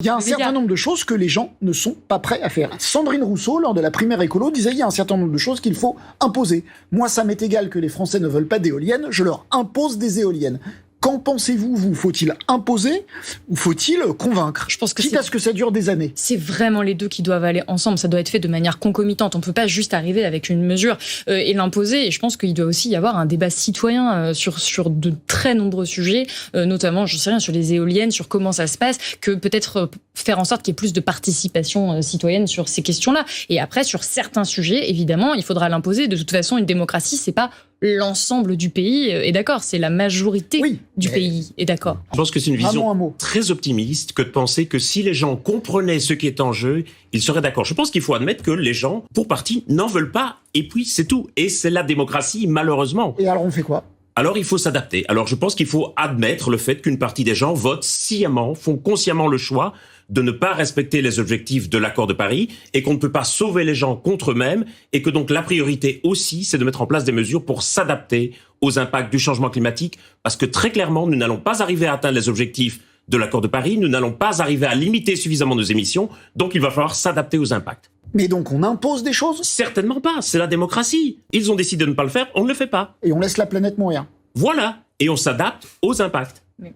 Il y a un certain nombre de choses que les gens ne sont pas prêts à faire. Sandrine Rousseau, lors de la primaire écolo, disait il y a un certain nombre de choses qu'il faut imposer. Moi, ça m'est égal que les Français ne veulent pas d'éoliennes, je leur impose des éoliennes. Qu'en pensez-vous, vous? Faut-il imposer ou faut-il convaincre? Je pense que quitte à ce que ça dure des années. C'est vraiment les deux qui doivent aller ensemble. Ça doit être fait de manière concomitante. On ne peut pas juste arriver avec une mesure et l'imposer. Et je pense qu'il doit aussi y avoir un débat citoyen sur de très nombreux sujets, notamment, je sais rien, sur les éoliennes, sur comment ça se passe, que peut-être faire en sorte qu'il y ait plus de participation citoyenne sur ces questions-là. Et après, sur certains sujets, évidemment, il faudra l'imposer. De toute façon, une démocratie, c'est pas l'ensemble du pays est d'accord, c'est la majorité du pays est d'accord. Je pense que c'est une vision très optimiste que de penser que si les gens comprenaient ce qui est en jeu, ils seraient d'accord. Je pense qu'il faut admettre que les gens, pour partie, n'en veulent pas, et puis c'est tout. Et c'est la démocratie, malheureusement. Et alors on fait quoi ? Alors il faut s'adapter. Alors je pense qu'il faut admettre le fait qu'une partie des gens votent sciemment, font consciemment le choix de ne pas respecter les objectifs de l'accord de Paris et qu'on ne peut pas sauver les gens contre eux-mêmes et que donc la priorité aussi, c'est de mettre en place des mesures pour s'adapter aux impacts du changement climatique parce que très clairement, nous n'allons pas arriver à atteindre les objectifs de l'accord de Paris, nous n'allons pas arriver à limiter suffisamment nos émissions, donc il va falloir s'adapter aux impacts. Mais donc on impose des choses ? Certainement pas, c'est la démocratie. Ils ont décidé de ne pas le faire, on ne le fait pas. Et on laisse la planète mourir. Voilà, et on s'adapte aux impacts. Oui.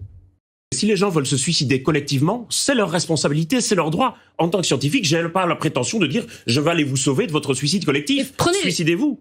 Si les gens veulent se suicider collectivement, c'est leur responsabilité, c'est leur droit. En tant que scientifique, je n'ai pas la prétention de dire « je vais aller vous sauver de votre suicide collectif ». Suicidez-vous.